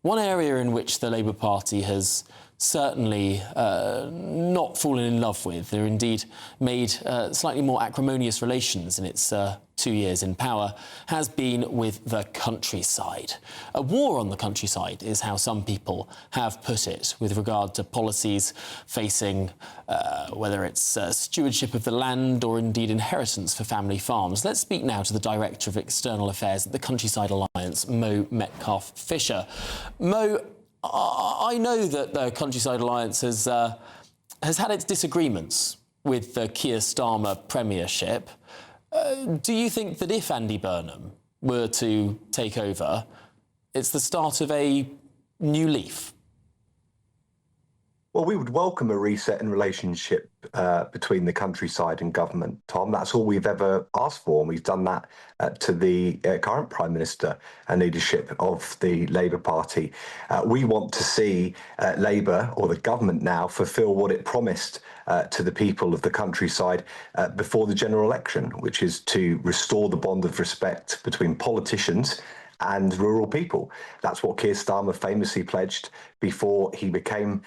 One area in which the Labour Party has certainly not fallen in love with, or indeed made slightly more acrimonious relations in its 2 years in power, has been with the countryside. A war on the countryside is how some people have put it, with regard to policies facing whether it's stewardship of the land or indeed inheritance for family farms. Let's speak now to the Director of External Affairs at the Countryside Alliance, Metcalf-Fisher. Mo, I know that the Countryside Alliance has had its disagreements with the Keir Starmer premiership. Do you think that if Andy Burnham were to take over, it's the start of a new leaf? Well, we would welcome a reset in relationship between the countryside and government, Tom. That's all we've ever asked for, and we've done that to the current Prime Minister and leadership of the Labour Party. We want to see Labour, or the government now, fulfil what it promised to the people of the countryside before the general election, which is to restore the bond of respect between politicians and rural people. That's what Keir Starmer famously pledged before he became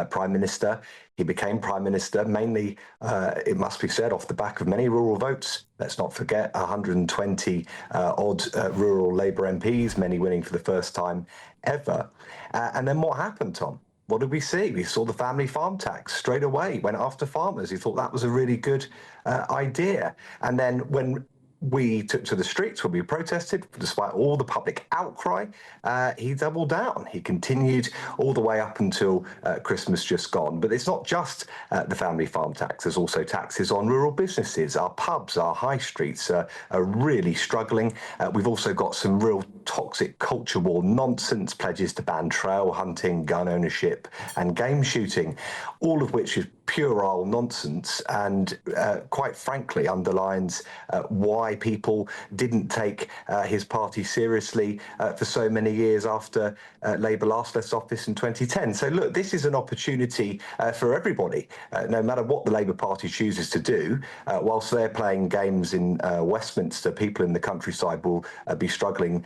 Prime Minister. He became Prime Minister mainly, it must be said, off the back of many rural votes. Let's not forget 120 odd rural Labour MPs, many winning for the first time ever. And then what happened, Tom? What did we see? We saw the family farm tax straight away, went after farmers. He thought that was a really good idea. And then when we took to the streets, when we protested, despite all the public outcry, he doubled down. He continued all the way up until Christmas just gone. But it's not just the family farm tax. There's also taxes on rural businesses. Our pubs, our high streets are really struggling. We've also got some real toxic culture war nonsense, pledges to ban trail hunting, gun ownership and game shooting, all of which is puerile nonsense and quite frankly underlines why people didn't take his party seriously for so many years after Labour last left office in 2010. So look, this is an opportunity for everybody, no matter what the Labour Party chooses to do. Whilst they're playing games in Westminster, people in the countryside will be struggling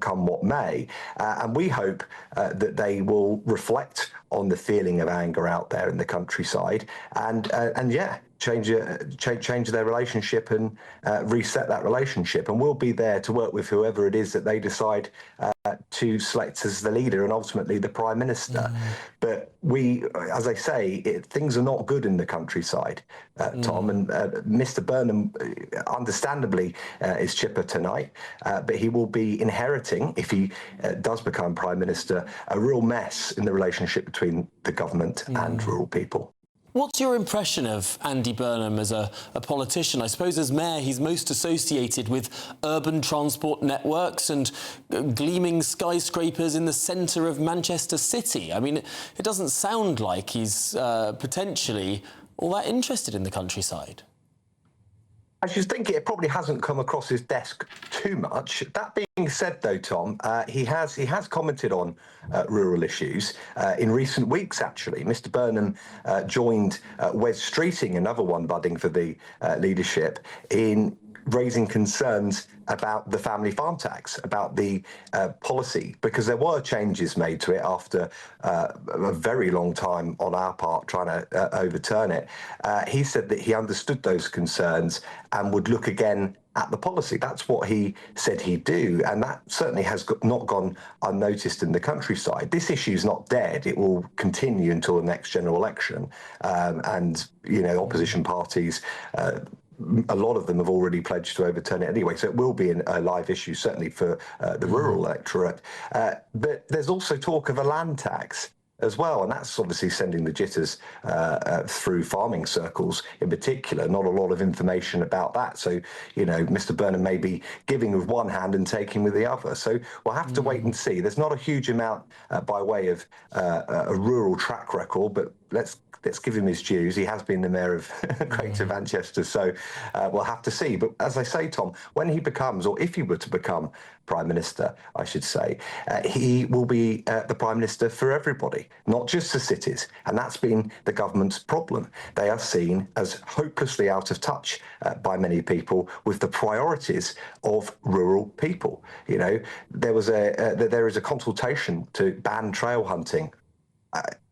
come what may. And we hope that they will reflect on the feeling of anger out there in the countryside and yeah, change their relationship and reset that relationship. And we'll be there to work with whoever it is that they decide to select as the leader and ultimately the Prime Minister. But we, as I say, things are not good in the countryside, Tom, and Mr. Burnham understandably is chipper tonight, but he will be inheriting, if he does become Prime Minister, a real mess in the relationship between the government and rural people. What's your impression of Andy Burnham as a politician? I suppose as mayor, he's most associated with urban transport networks and gleaming skyscrapers in the centre of Manchester City. I mean, it doesn't sound like he's potentially all that interested in the countryside. I just think it probably hasn't come across his desk too much. That being said, though, Tom, he has commented on rural issues in recent weeks, actually. Mr. Burnham joined Wes Streeting, another one budding for the leadership, in raising concerns about the family farm tax, about the policy, because there were changes made to it after a very long time on our part trying to overturn it. He said that he understood those concerns and would look again at the policy. That's what he said he'd do, and that certainly has not gone unnoticed in the countryside. This issue is not dead. It will continue until the next general election, and, you know, opposition parties, a lot of them have already pledged to overturn it anyway, so it will be a live issue, certainly for the rural electorate. But there's also talk of a land tax as well, and that's obviously sending the jitters through farming circles in particular. Not a lot of information about that, so, you know, Mr. Burnham may be giving with one hand and taking with the other, so we'll have to wait and see. There's not a huge amount by way of a rural track record, but let's give him his dues. He has been the mayor of Greater Manchester, so we'll have to see. But as I say, Tom, when he becomes, or if he were to become Prime Minister, I should say, he will be the Prime Minister for everybody, not just the cities. And that's been the government's problem. They are seen as hopelessly out of touch by many people with the priorities of rural people. You know, there is a consultation to ban trail hunting.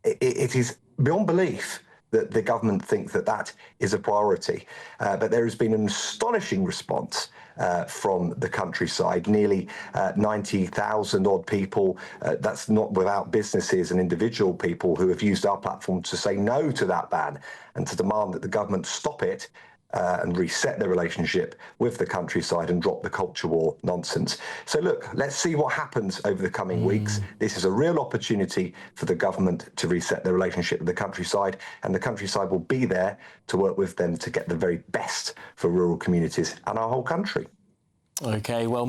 It is beyond belief that the government think that that is a priority. But there has been an astonishing response from the countryside, nearly 90,000 odd people. That's not without businesses and individual people who have used our platform to say no to that ban and to demand that the government stop it and reset the relationship with the countryside and drop the culture war nonsense. So look, let's see what happens over the coming weeks. This is a real opportunity for the government to reset the relationship with the countryside, and the countryside will be there to work with them to get the very best for rural communities and our whole country. OK, well,